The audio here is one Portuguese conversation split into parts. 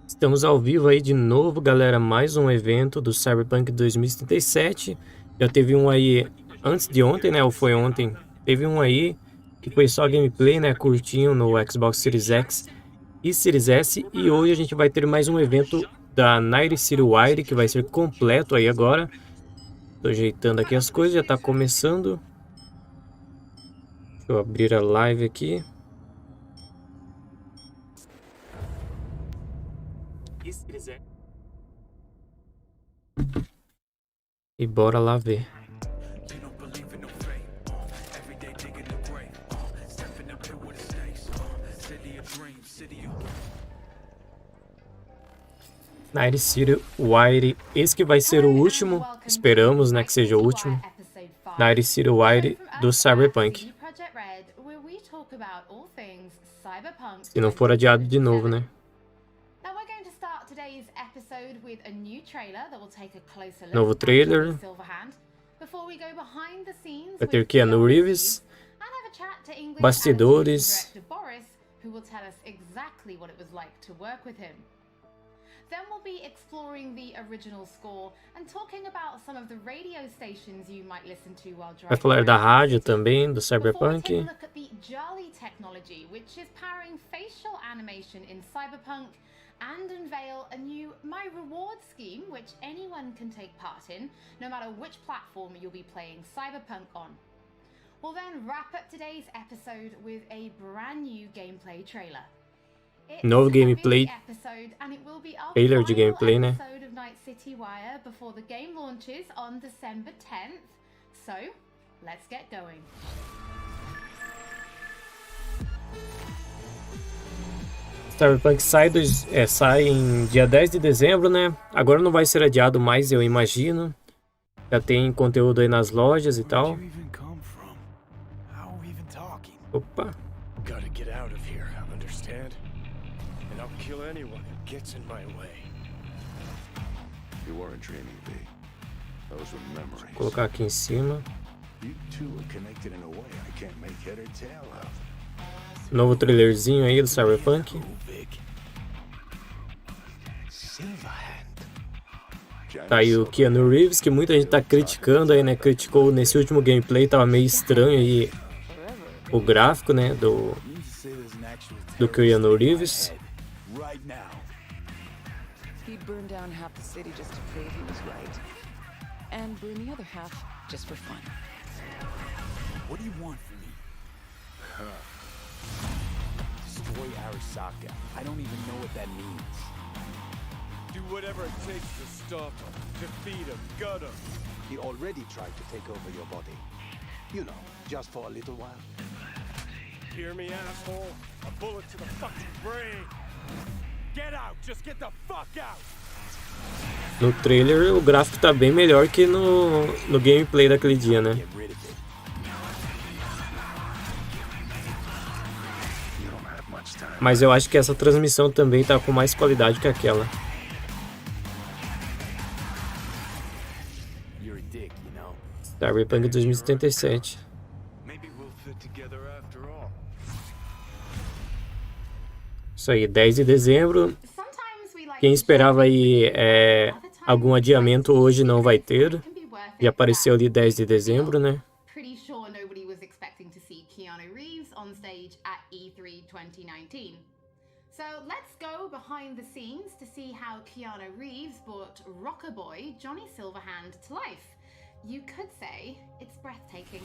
Estamos ao vivo aí de novo, galera, mais um evento do Cyberpunk 2077. Já teve um aí antes de ontem, né, ou foi ontem, teve um aí que foi só gameplay, né, curtinho no Xbox Series X e Series S. E hoje a gente vai ter mais um evento da Night City Wire, que vai ser completo aí agora. Tô ajeitando aqui as coisas, já tá começando. Deixa eu abrir a live aqui. E bora lá ver. Night City Wire, esse que vai ser o último, esperamos, né, que seja o último. Night City Wire do Cyberpunk. Se não for adiado de novo, né? Novo trailer. Vai ter Keanu Reeves. Bastidores. Then we'll be exploring the original score and talking about some of the radio stations you might listen to while driving. Vai falar da rádio também, do Cyberpunk. Look at the Jolly technology, which is powering facial animation in Cyberpunk, and unveil a new My Reward scheme, which anyone can take part in, no matter which platform you'll be playing Cyberpunk on. We'll then wrap up today's episode with a brand new gameplay trailer. Novo gameplay, trailer de gameplay, né? Cyberpunk sai em dia 10 de dezembro, né? Agora não vai ser adiado mais, eu imagino. Já tem conteúdo aí nas lojas e tal. Opa. I'll kill anyone who gets in my way. You weren't dreaming, V. Those were memories. Vou colocar aqui em cima. You two are connected in a way I can't make head or tail of. Novo trailerzinho aí do Cyberpunk. Tá aí o Keanu Reeves, que muita gente tá criticando aí, né? Criticou nesse último gameplay, tava meio estranho aí o gráfico, né? Do Keanu Reeves. Right now. He'd burn down half the city just to prove he was right. And burn the other half just for fun. What do you want from me? Destroy Arasaka. I don't even know what that means. Do whatever it takes to stop him, defeat him, gut him. He already tried to take over your body. You know, just for a little while. Hear me, asshole? A bullet to the fucking brain. Get out! Just get the fuck out! No trailer o gráfico tá bem melhor que no gameplay daquele dia, né? Mas eu acho que essa transmissão também tá com mais qualidade que aquela. Cyberpunk 2077. Isso aí, 10 de dezembro. Quem esperava aí algum adiamento hoje não vai ter. Já apareceu ali 10 de dezembro, né? Pretty sure nobody was expecting to see Keanu Reeves on stage at E3 2019. So let's go behind the scenes to see how Keanu Reeves brought rocker boy Johnny Silverhand to life. You could say it's breathtaking.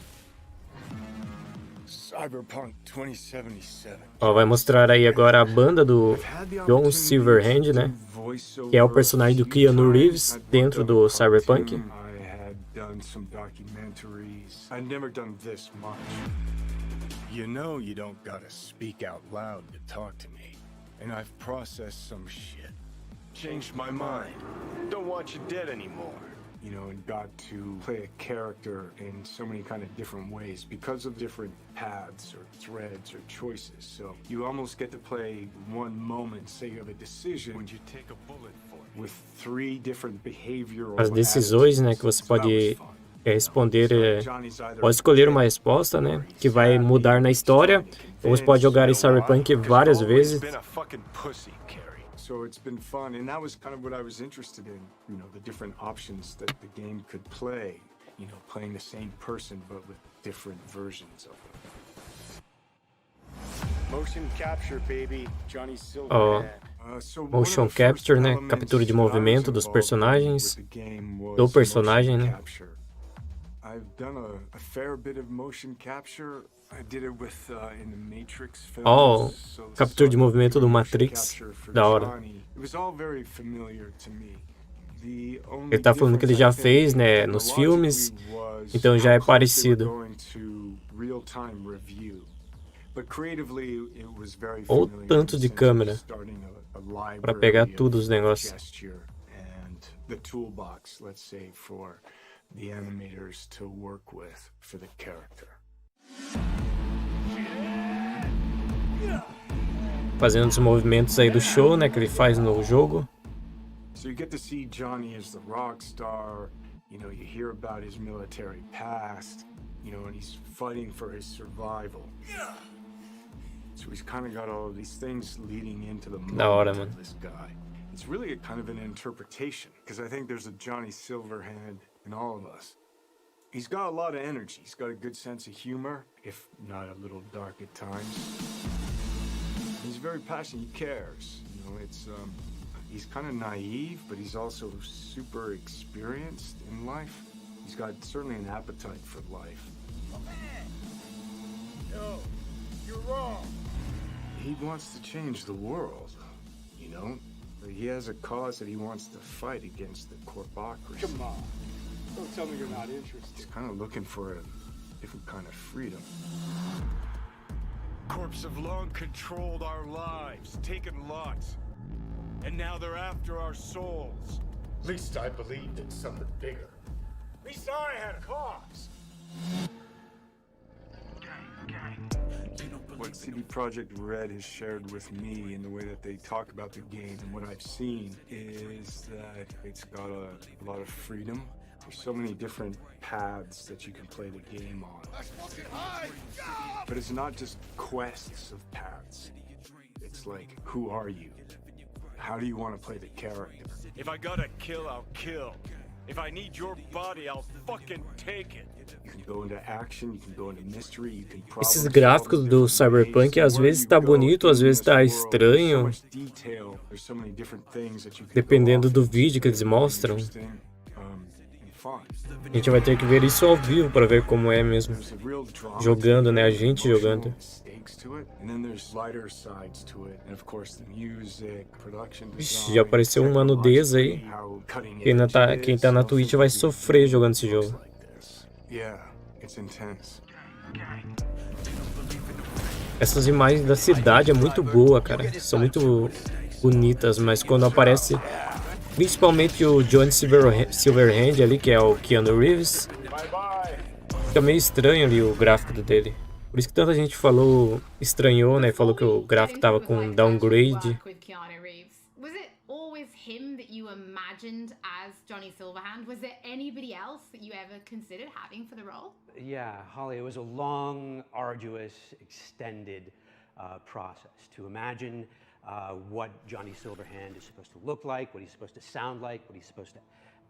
Cyberpunk 2077. Ó, vai mostrar aí agora a banda do John Silverhand, né? Que é o personagem do Keanu Reeves dentro do Cyberpunk. You know you don't gotta speak out loud to talk to me. And I've processed some shit. Changed my mind. Don't want you dead anymore. You know, and got to play a character in so many kind of different ways because of different paths or threads or choices. So you almost get to play one moment, say you have a decision, Would you take a bullet for it? with three different behavioral As decisões, né, que você pode responder, pode escolher uma resposta, né, que vai mudar na história. Ou você pode jogar em Cyberpunk várias vezes. So it's been fun, and that was kind of what I was interested in, you know, the different options that the game could play, you know, playing the same person but with different versions of them. Motion capture, baby. Johnny Ó, Silverhand. motion capture, né? Captura de movimento dos personagens, do personagem, né? I've done a fair bit of motion capture. I did it with in the Matrix films. Ó, So captura de movimento do motion Matrix, capture for da hora. Johnny. It was all very familiar to me. The only Ele tá falando que ele já difference, I fez, think, né, nos filmes, technologically was então já é how close they were parecido. going to real-time review. But creatively, it was very Ou familiar tanto in de the sense of câmera starting a library pra pegar of tudo os negócios. gesture and the toolbox, let's say, for the animators to work with for the character. Fazendo os movimentos aí do show, né, que ele faz no jogo. So you get to see Johnny as the rock star, you know, you hear about his military past, you know, and he's fighting for his survival. So he's kind of got all of these things leading into the Da hora, moment mano. of this guy. It's really a kind of an interpretation, because I think there's a Johnny Silverhand in all of us. He's got a lot of energy. He's got a good sense of humor, if not a little dark at times. He's very passionate. He cares. You know, it's he's kind of naive, but he's also super experienced in life. He's got certainly an appetite for life. No, you're wrong. He wants to change the world, you know? He has a cause that he wants to fight against the corpocracy. Come on. Don't tell me you're not He's interested. kind of looking for a different kind of freedom. Corps have long controlled our lives, taken lots. And now they're after our souls. At least I believed in something bigger. At least I had a cause. What CD Projekt Red has shared with me in the way that they talk about the game and what I've seen is that it's got a lot of freedom. There's so many different paths that you can play the game on. But it's not just quests of paths. It's like, who are you? How do you want to play the character? If I gotta kill, I'll kill. If I need your body, I'll fucking take it. You can go into action, you can go into mystery, you can Esses problem gráficos solve do in different ways. Cyberpunk às Where vezes you tá go bonito, às in vezes this tá world, there's so estranho, much detail, there's so many different things that you can go dependendo off do and vídeo que it's eles very mostram. interesting, and fun. A gente vai ter que ver isso ao vivo pra ver como é mesmo. There's a real drama Jogando, to né? A it, gente emotional jogando. stakes to it, and then there's lighter sides to it, and of course the music, production Vixe, design, já apareceu uma nudez aí. technologically, how cutting Quem edge it quem is, tá na so Twitch think vai of the sofrer jogando esse looks jogo. like this. Yeah, it's intense. Essas imagens da cidade é muito boa, cara. São muito bonitas, mas quando aparece principalmente o Johnny Silverhand ali, que é o Keanu Reeves, fica meio estranho ali o gráfico dele. Por isso que tanta gente falou, estranhou, né? Falou que o gráfico tava com downgrade. With Keanu Reeves, was it always him that you imagined as Johnny Silverhand? Was there anybody else that you ever considered having for the role? Yeah, Holly, it was a long, arduous, extended process to imagine what Johnny Silverhand is supposed to look like, what he's supposed to sound like, what he's supposed to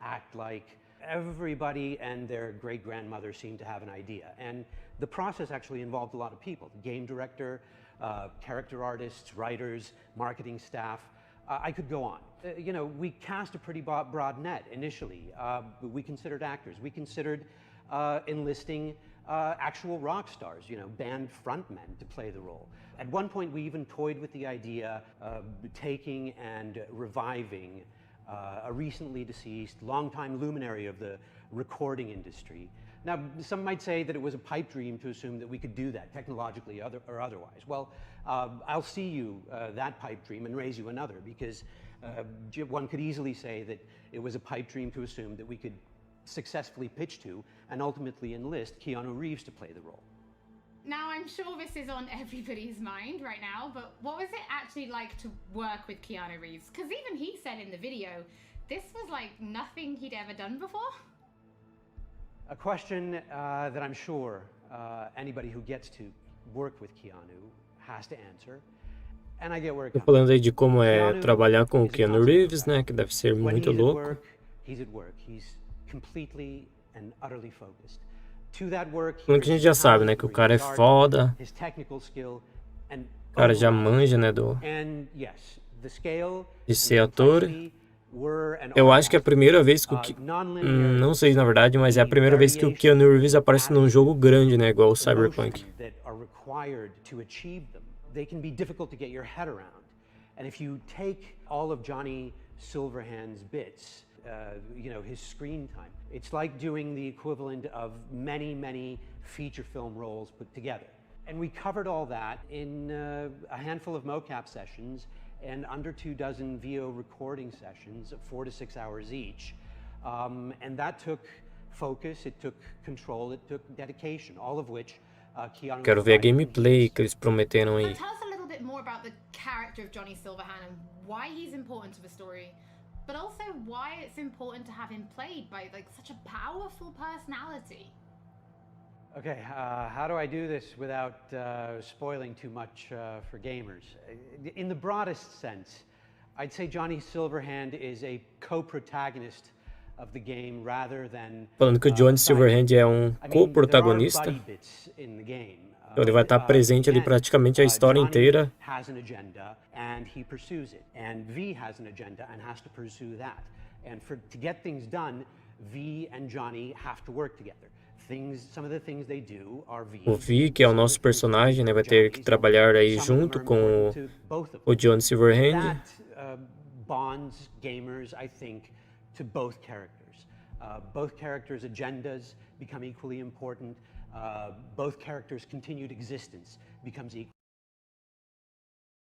act like. Everybody and their great-grandmother seemed to have an idea. And the process actually involved a lot of people. The game director, character artists, writers, marketing staff. I could go on. You know, we cast a pretty broad net initially. We considered actors. We considered enlisting actual rock stars, you know, band frontmen to play the role. At one point, we even toyed with the idea of taking and reviving a recently deceased, longtime luminary of the recording industry. Now, some might say that it was a pipe dream to assume that we could do that technologically or otherwise. Well, I'll see you that pipe dream and raise you another, because one could easily say that it was a pipe dream to assume that we could successfully pitch to and ultimately enlist Keanu Reeves to play the role. Now, I'm sure this is on everybody's mind right now, but what was it actually like to work with Keanu Reeves? Because even he said in the video, this was like nothing he'd ever done before. A question that I'm sure anybody who gets to work with Keanu has to answer. and I get where it Tô comes falando from. aí de como é Keanu trabalhar com o is a Keanu consummate Reeves, né? professional. Que deve ser When muito he's at louco. work, he's at work. He's completely and utterly focused. To that work, he Falando que a brings gente já his sabe, né? talent, Que o brings cara é his art, foda, his technical skill, and o cara já overall manja, né? and yes, the scale De and ser the ator. complexity were and Eu are acho que é a massive. primeira vez que o Non-linearity, não sei na verdade, mas é a the primeira vez que o variations Keanu Reeves in aparece num jogo attitude, grande, né? Igual o emotion Cyberpunk. that are required to achieve them. They can be difficult to get your head around. And if you take all of Johnny Silverhand's bits, you know, his screen time, it's like doing the equivalent of many, many feature film roles put together. And we covered all that in a handful of mocap sessions and under 24 VO recording sessions of 4 to 6 hours each. And that took focus, it took control, it took dedication, all of which Keanu Quero ver a provided in gameplay his. que eles prometeram So aí. tell us a little bit more about the character of Johnny Silverhand and why he's important to the story, but also why it's important to have him played by like such a powerful personality. Okay, how do I do this without spoiling too much for gamers? In the broadest sense, I'd say Johnny Silverhand is a co-protagonist of the game rather than Falando que o Johnny Silverhand é um co-protagonista. Então ele vai estar presente ali praticamente a história inteira. Has an agenda and he pursues it, and V has an agenda and has to pursue that. And to get things done, V and Johnny have to work together. Some of the things they do are V. O Vi, que é o nosso personagem, né, vai ter que trabalhar aí junto com o Johnny Silverhand. That bonds gamers, I think, to both characters. Both characters' agendas become equally important. Both characters' continued existence becomes equal.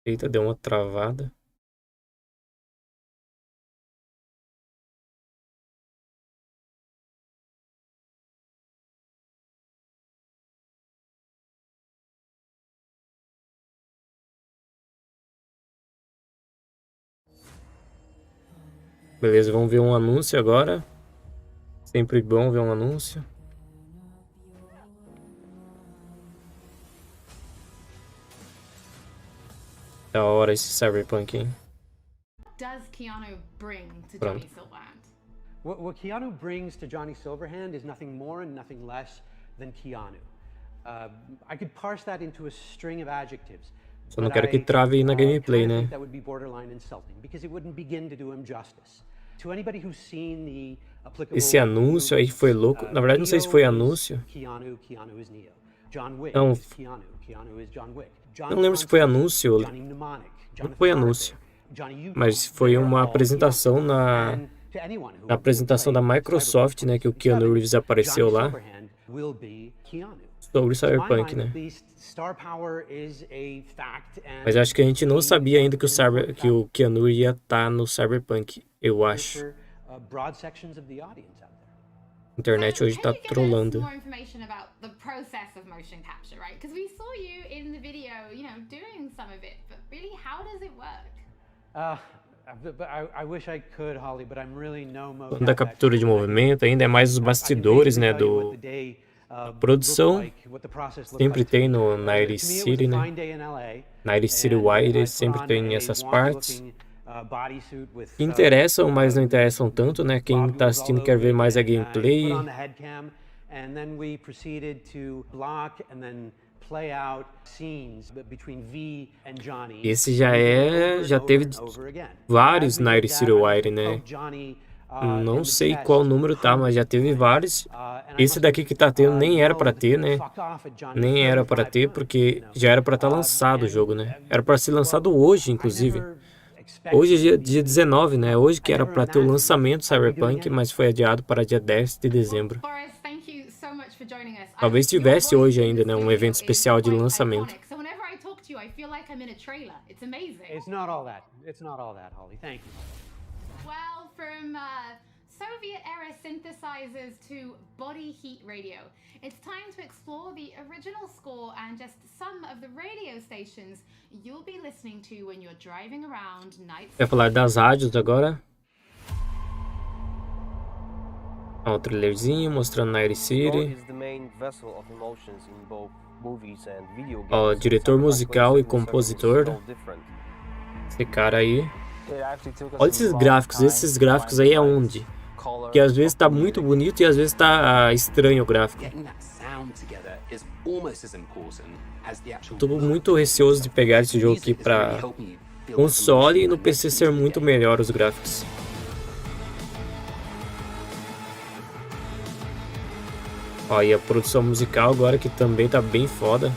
Eita, deu uma travada. Beleza, vamos ver um anúncio agora. Sempre bom ver um anúncio. Da hora esse Cyberpunk, hein? What does Keanu bring to Pronto. Johnny Silverhand? What Keanu brings to Johnny Silverhand is nothing more and nothing less than Keanu. I could parse that into a string of adjectives. Só não quero que trave aí na gameplay, né? That would be borderline insulting because it wouldn't begin to do him justice. To anybody who's seen the applicable Esse anúncio aí foi louco. Na verdade, não sei se foi anúncio. Keanu is Neo. John Wick Não. is Keanu is John Wick. Não lembro se foi anúncio. Johnny Mnemonic, Não foi anúncio. Mas foi uma apresentação na apresentação da Microsoft, né, que o Keanu Reeves apareceu lá sobre o Cyberpunk, né? Mas acho que a gente não sabia ainda que o Keanu ia estar no Cyberpunk, eu acho. A internet hoje tá trolando. More information about the process of motion capture, right? Because we saw you in the video, you know, doing some of it, but really, how does it work? I wish I could, Holly, but I'm really no mo. Da captura de movimento, ainda é mais os bastidores, né, da produção. Sempre tem no Night City, né? Night City Wire sempre tem essas partes. Que interessam, mas não interessam tanto, né? Quem tá assistindo quer ver mais a gameplay. Esse já teve vários Night City Wire, né? Não sei qual número tá, mas já teve vários. Esse daqui que tá tendo nem era pra ter, né? Nem era pra ter, porque já era pra estar lançado o jogo, né? Era pra ser lançado hoje, inclusive. Hoje é dia 19, né? Hoje que era pra ter o lançamento do Cyberpunk, mas foi adiado para dia 10 de dezembro. Talvez tivesse hoje ainda, né? Um evento especial de lançamento. It's not all that. It's not all that, Holly. Thank you. Well, from Soviet-era synthesizers to body heat radio, it's time to explore the original score and just some of the radio stations you'll be listening to when you're driving around night. Vai falar das rádios agora. Ó, o trailerzinho mostrando Night City. Ó, diretor musical e compositor. Esse cara aí. Olha esses gráficos aí é onde? Que às vezes tá muito bonito e às vezes tá estranho o gráfico. Tô muito receoso de pegar esse jogo aqui pra console e no PC ser muito melhor os gráficos. Ó, e a produção musical agora que também tá bem foda.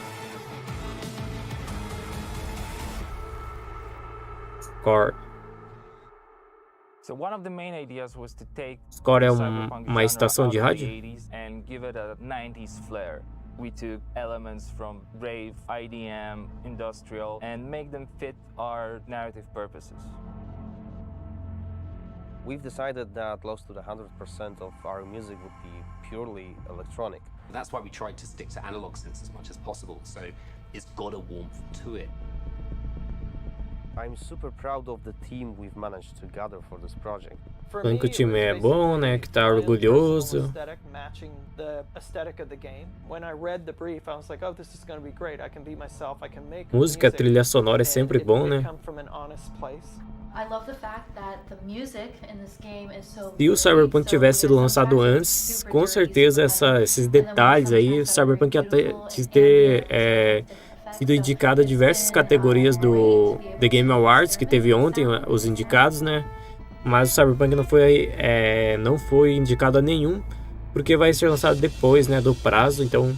Score. Score é uma estação de rádio? We took elements from rave, IDM, industrial, and make them fit our narrative purposes. We've decided that close to 100% of our music would be purely electronic. That's why we tried to stick to analog synths as much as possible, so it's got a warmth to it. I'm super proud of the team we've managed to gather for this project. Falando que o time é bom, né? Que tá orgulhoso. Música, trilha sonora é sempre bom, né? Se o Cyberpunk tivesse sido lançado antes, com certeza esses detalhes aí, o Cyberpunk ia ter sido indicado a diversas categorias do The Game Awards, que teve ontem os indicados, né? Mas o Cyberpunk não foi indicado a nenhum, porque vai ser lançado depois, né, do prazo. Então,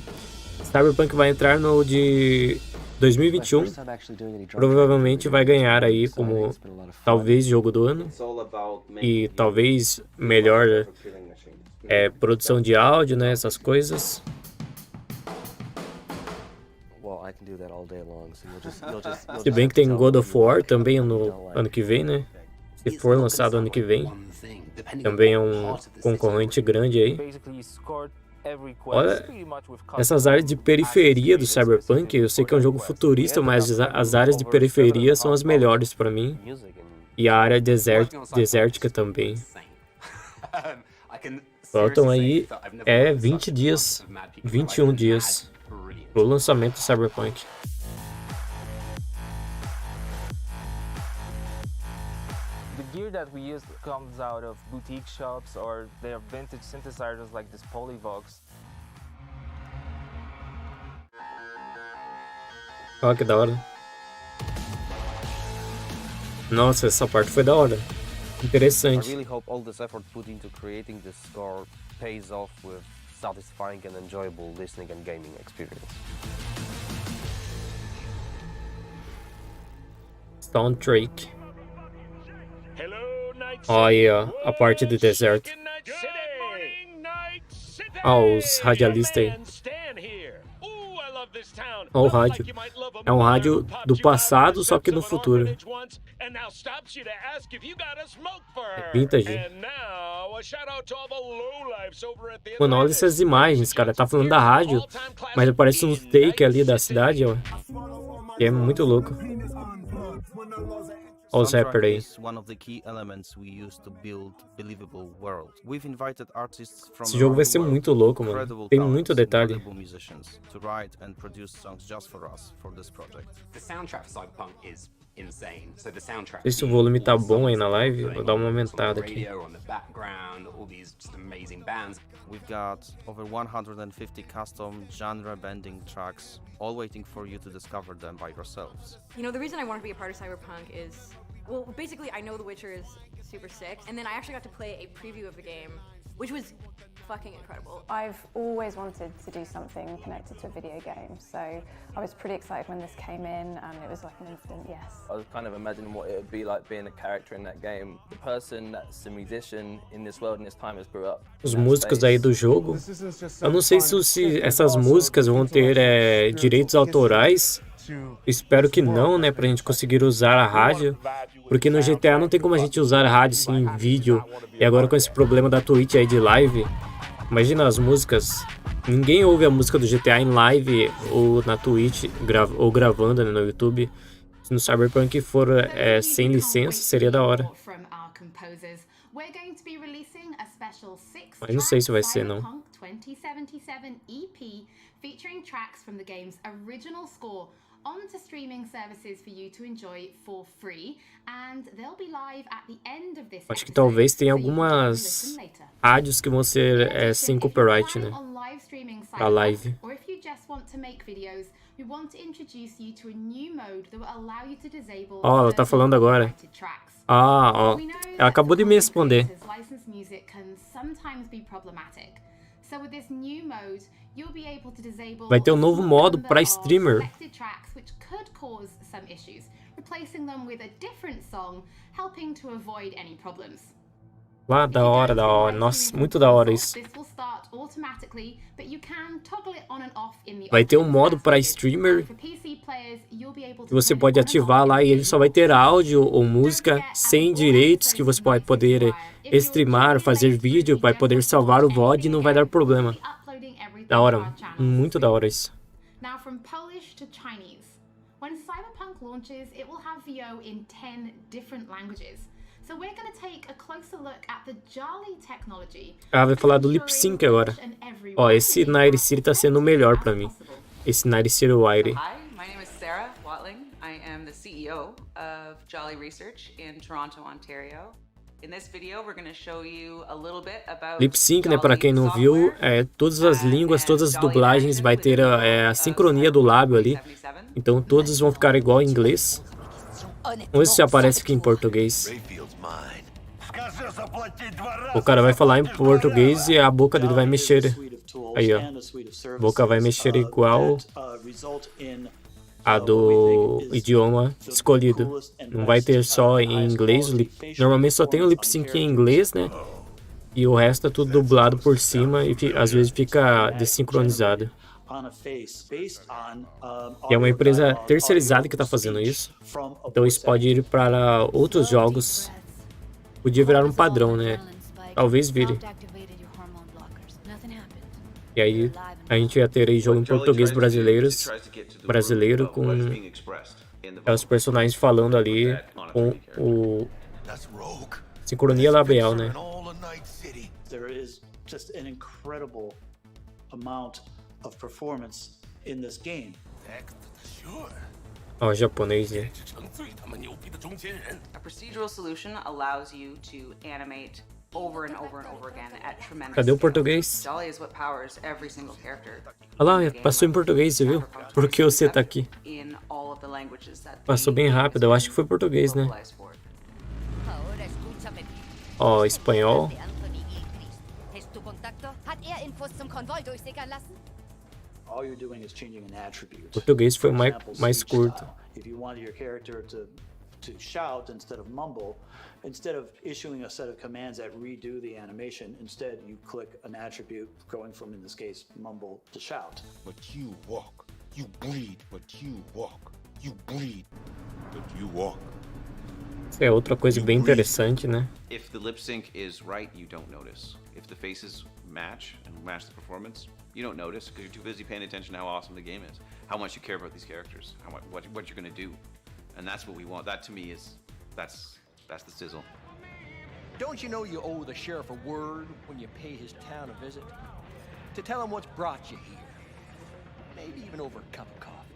Cyberpunk vai entrar no de 2021. Provavelmente vai ganhar aí como talvez jogo do ano. E talvez melhor produção de áudio, né, essas coisas. Se bem que tem God of War também no ano que vem, né? Se for lançado ano que vem, também é um concorrente grande aí. Olha essas áreas de periferia do Cyberpunk. Eu sei que é um jogo futurista, mas as áreas de periferia são as melhores para mim. E a área desértica também. Faltam aí 20 dias, 21 dias pro lançamento do Cyberpunk. Gear that we use comes out of boutique shops or they are vintage synthesizers like this Polyvox. Olha que da hora. Nossa, essa parte foi da hora. Interessante. I really hope all this effort put into creating this score pays off with satisfying and enjoyable listening and gaming experience. Soundtrack. Olha a parte do deserto. Olha os radialistas aí. Olha o rádio. É um rádio do passado, só que no futuro. É vintage. Mano, olha essas imagens, cara. Tá falando da rádio, mas aparece um take ali da cidade, ó. E é muito louco. Olha os rappers aí. Esse jogo vai ser muito louco, mano. Tem muito detalhe. Se o volume tá bom aí na live, vou dar uma aumentada aqui. We've got over 150 custom genre-bending tracks, all waiting for you to discover them by yourselves. You know, the reason I want to be a part of Cyberpunk is, well, basically I know The Witcher is super sick, and then I actually got to play a preview of the game, which was fucking incredible. I've always wanted to do something connected to a video game, so I was pretty excited when this came in, and it was like an instant yes. I was kind of imagining what it would be like being a character in that game. The person that's a musician in this world and this time has grew up. Os músicos aí do jogo, eu não sei se essas músicas vão ter direitos autorais. Espero que não, né, pra gente conseguir usar a rádio, porque no GTA não tem como a gente usar a rádio assim em vídeo, e agora com esse problema da Twitch aí de live, imagina as músicas, ninguém ouve a música do GTA em live ou na Twitch, ou gravando, né, no YouTube. Se no Cyberpunk for sem licença, seria da hora. Mas não sei se vai ser, não. onto streaming services for you to enjoy for free, and they'll be live at the end of this Acho que episode, talvez tenha so you can algumas listen later. rádios que vão ser sem copyright, né? On live streaming Pra live. or if you just want to make videos, we want to introduce you to a new mode that will allow you to disable Ó, ela tá falando agora. Ah, ó. Ela acabou de me responder. licensed music can sometimes be problematic. So with this new mode, you'll be able to disable Vai ter um novo modo para streamer. selected tracks which could cause some issues, replacing them with a different song, helping to avoid any problems. Lá, da hora, da hora. Nossa, muito da hora isso. This will start automatically, but you can toggle it on and off in the Vai ter um modo para streamer For PC players, you'll be able que to você turn it pode on and ativar off lá e ele só vai ter áudio ou música sem direitos, que você pode poder streamar, fazer vídeo, vai poder salvar o VOD e não vai dar problema. Da hora, muito da hora isso. Now from Polish to Chinese. When Cyberpunk launches, it will have VO in 10 different languages. So we're going to take a closer look at the Jolly technology. Ah, vai falar do lip sync agora. Ó, esse Night City tá sendo o melhor pra mim. Esse Night City Wire. Hi, my name is Sarah Watling. I am the CEO of Jolly Research in Toronto, Ontario. In this video, we're going to show you a little bit about Lip sync, né, para quem não viu, todas as línguas, todas as dublagens, vai ter a sincronia do lábio ali. Então todos vão ficar igual em inglês. Vamos ver se aparece aqui em português. O cara vai falar em português e a boca dele vai mexer. Aí, ó. A boca vai mexer igual a do idioma escolhido. Não vai ter só em inglês. Normalmente só tem o lip sync em inglês, né? E o resto é tudo dublado por cima e às vezes fica desincronizado. E é uma empresa terceirizada que está fazendo isso. Então isso pode ir para outros jogos. Podia virar um padrão, né? Talvez vire. E aí a gente ia ter aí jogo em português brasileiro com os personagens falando ali com o sincronia labial, né? Of performance in this game. Ó, japonês, né? A procedural solution allows you to animate over and over and over again at tremendous Cadê o scale. português? Jolly is what powers every single character. Olha lá, passou em português, você viu? Por que você tá aqui? In all of the languages that Passou bem rápido, eu acho que foi português, né? Ó, espanhol. All you're doing is changing an attribute. Português foi mais curto. If you wanted your character to shout instead of mumble, instead of issuing a set of commands that redo the animation, instead you click an attribute going from, in this case, mumble to shout. But you walk. You bleed, but you walk. You bleed, but you walk. Isso é outra coisa bem interessante, né? If the lip sync is right, you don't notice. If the faces match the performance, you don't notice because you're too busy paying attention to how awesome the game is, how much you care about these characters, what you're gonna do, and that's what we want. That to me is that's the sizzle. Don't you know you owe the sheriff a word when you pay his town a visit? To tell him what's brought you here. Maybe even over a cup of coffee.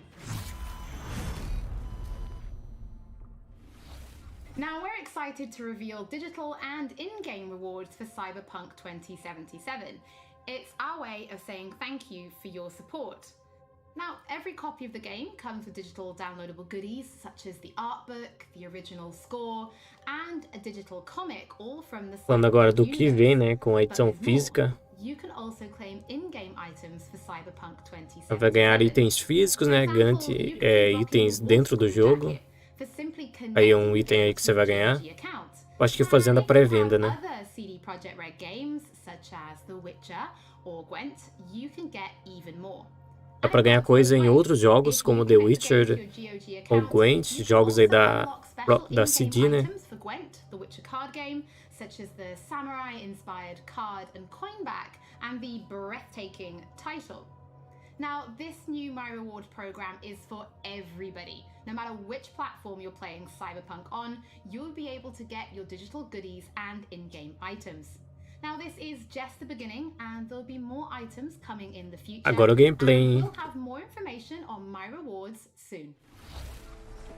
Now we're excited to reveal digital and in-game rewards for Cyberpunk 2077. It's our way of saying thank you for your support. Now, every copy of the game comes with digital downloadable goodies such as the art book, the original score, and a digital comic, all from the Falando agora do que vem, né, com a edição física. You can also claim in-game items for Cyberpunk 2077. Vai ganhar itens físicos, né, itens dentro do jogo. Aí é um item aí que você vai ganhar. Eu acho que fazendo a pré-venda, né? Other CD Projekt Red games such as The Witcher or Gwent, you can get even more. Dá pra ganhar coisa em outros jogos, como The Witcher ou Gwent, jogos aí da CD, né? For Gwent, the Witcher card game, such as the samurai-inspired card and coin back, and the breathtaking title. Now, this new My Reward program is for everybody. No matter which platform you're playing Cyberpunk on, you'll be able to get your digital goodies and in-game items. Now this is just the beginning and there'll be more items coming in the future. Agora o gameplay, and hein? we'll have more information on my rewards soon.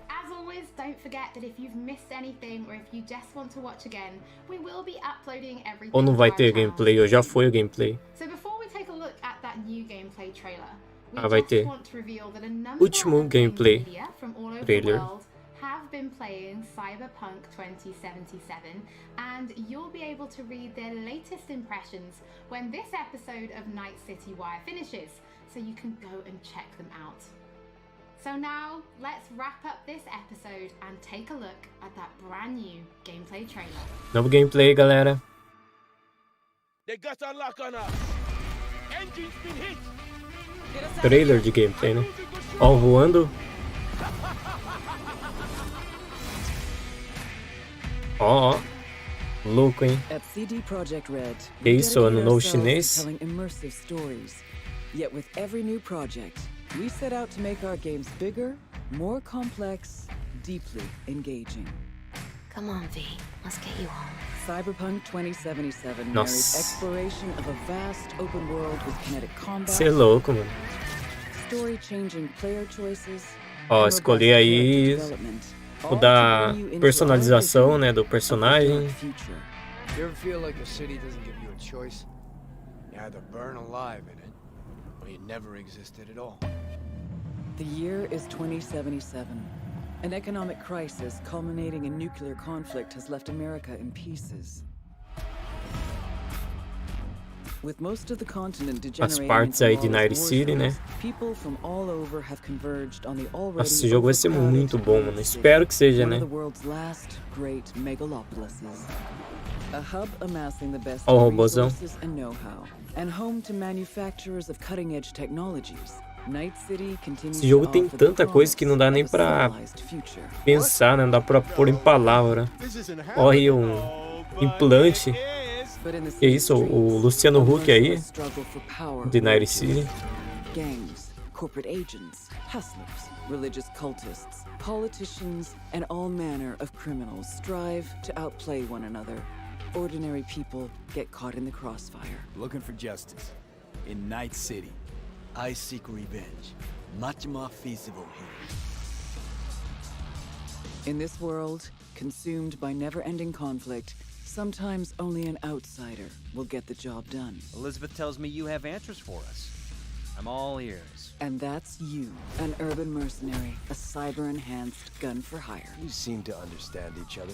As always, don't forget that if you've missed anything or if you just want to watch again, we will be uploading everything. Ou não vai to our ter channel. gameplay, ou já foi o gameplay. So before we take a look at that new gameplay trailer, we Vai just ter. want to reveal that a number Último of gameplay media from all over trailer. the world have been playing Cyberpunk 2077, and you'll be able to read their latest impressions when this episode of Night City Wire finishes, so you can go and check them out. So now, let's wrap up this episode and take a look at that brand new gameplay trailer. Novo gameplay, galera. They got a lock on us. Engine's been hit. Trailer de gameplay, né? Ó, voando. Ó, louco, hein? At CD Projekt Red, Que isso, ano novo ourselves to chinês? telling immersive stories. Yet with every new project, we set out to make our games bigger, more complex, deeply engaging. Come on, V. Let's get you home. Cyberpunk 2077 Nossa. marries exploration of a vast open world with kinetic combat, Cê é louco, mano. story-changing player choices, Ó, and escolhi robust aí character development, o all da to bring you into personalização, our né, do personagem. future. You ever feel like a city doesn't give you a choice? You either burn alive in it, or you never existed at all. The year is 2077. An economic crisis culminating in nuclear conflict has left America in pieces. With most of the continent As degenerating partes into aí de lawless Night war City, né? zones, people from all over have converged on the already Nossa, esse jogo vai ser overcrowded muito bom, mano. Night City, Espero que seja, one né? of the world's last great megalopolises. A hub amassing the best Ó o robozão. resources and know-how, and home to manufacturers of cutting-edge technologies. Night City continues Esse jogo to tem offer the tanta coisa que não dá nem promise pra of a civilized future. pensar, né? Não dá pra pôr em palavra. Ó aí um implante. Que isso, o Luciano Huck aí, de Night City. Gangs, corporate agents, hustlers, religious cultists, politicians, and all manner of criminals strive to outplay one another. Ordinary people get caught in the crossfire. Looking for justice. In Night City, I seek revenge. Much more feasible here. In this world, consumed by never-ending conflict, sometimes only an outsider will get the job done. Elizabeth tells me you have answers for us. I'm all ears. And that's you, an urban mercenary, a cyber-enhanced gun for hire. You seem to understand each other.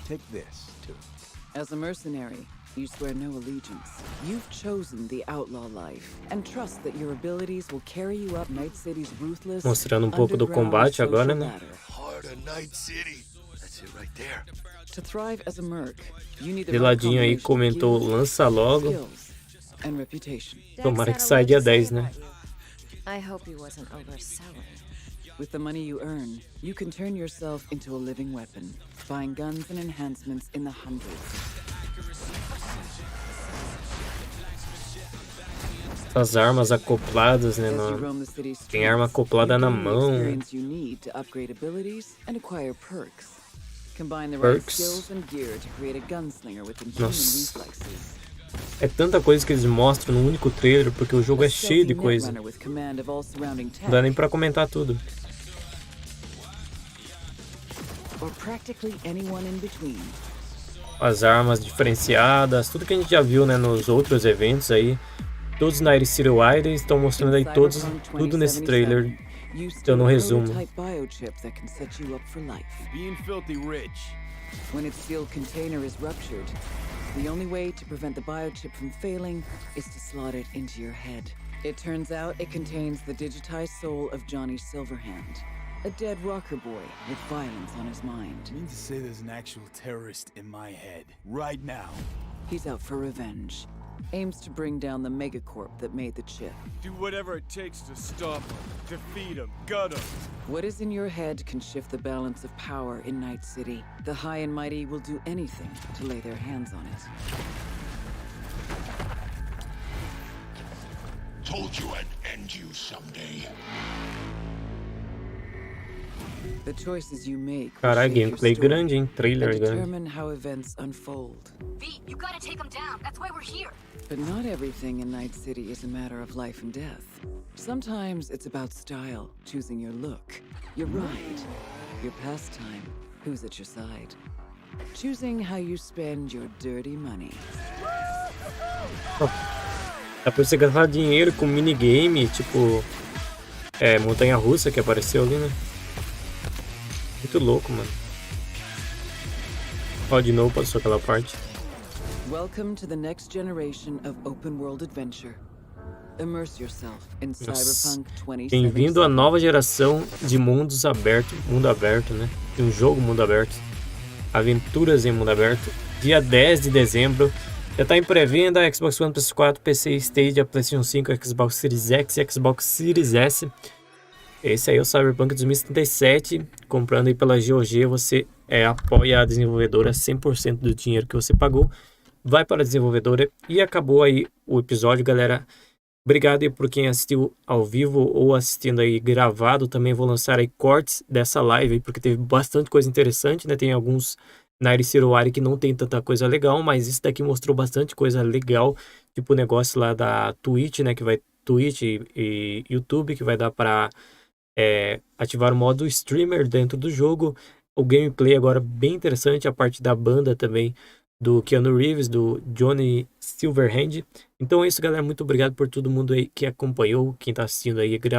Take this, too. As a mercenary, you swear no allegiance. You've chosen the outlaw life and trust that your abilities will carry you up Night City's ruthless, Mostrando pouco do underground combate agora, social né? ladder. Heart of Night City. That's it right there. To thrive as a merc, you need the De right ladinho aí combination comentou, of skills, lança logo. skills, and reputation. Tomara que saia dia 10, né? I hope he wasn't overselling. With the money you earn, you can turn yourself into a living weapon, buying guns and enhancements in the hundreds. Essas armas acopladas, né? As you roam the city's Tem arma streets, acoplada you na gain the mão. experience you need to upgrade abilities and acquire perks. Combine the right Perks. skills and gear to create a gunslinger with inhuman Nossa. reflexes. É tanta coisa que eles mostram no único trailer, porque o jogo é cheio de coisa. Netrunner with command of all surrounding tech, Não dá nem pra comentar tudo. or practically anyone in between. As armas diferenciadas, tudo que a gente já viu, né, nos outros eventos aí. Todos os Night City Wire estão mostrando aí todos, tudo nesse trailer. Então no resumo. Prototype biochip that can set you up for life. Being filthy rich. When its sealed container is ruptured, the only way to prevent the biochip from failing is to slot it into your head. It turns out it contains the digitized soul of Johnny Silverhand, a dead rocker boy with violence on his mind. You mean to say there's an actual terrorist in my head, right now? He's out for revenge. Aims to bring down the megacorp that made the chip. Do whatever it takes to stop him, defeat him, gut him. What is in your head can shift the balance of power in Night City. The high and mighty will do anything to lay their hands on it. Told you I'd end you someday. The choices you make will Caralho, shape your gameplay story grande, hein? Trailer and grande. determine how events unfold. V, you gotta take him down. That's why we're here. But not everything in Night City is a matter of life and death. Sometimes it's about style, choosing your look, your ride, your pastime, who's at your side. Choosing how you spend your dirty money. Dá pra você gastar dinheiro com minigame, tipo... montanha-russa que apareceu ali, né? Muito louco, mano. Ó, de novo passou aquela parte. Welcome to the next generation of open world adventure. Immerse yourself in Cyberpunk 2077. Bem-vindo à nova geração de mundos abertos. Mundo aberto, né? De um jogo mundo aberto. Aventuras em mundo aberto. Dia 10 de dezembro. Já tá em pré-venda. Xbox One, PS4, PC, Stadia, PlayStation 5, Xbox Series X e Xbox Series S. Esse aí é o Cyberpunk 2077. Comprando aí pela GOG, você apoia a desenvolvedora. 100% do dinheiro que você pagou vai para a desenvolvedora. E acabou aí o episódio, galera. Obrigado aí por quem assistiu ao vivo ou assistindo aí gravado. Também vou lançar aí cortes dessa live aí, porque teve bastante coisa interessante, né? Tem alguns na Ericeroari que não tem tanta coisa legal, mas isso daqui mostrou bastante coisa legal, tipo o negócio lá da Twitch, né? Que vai Twitch e YouTube, que vai dar para ativar o modo streamer dentro do jogo. O gameplay agora bem interessante, a parte da banda também do Keanu Reeves, do Johnny Silverhand. Então é isso, galera. Muito obrigado por todo mundo aí que acompanhou, quem tá assistindo aí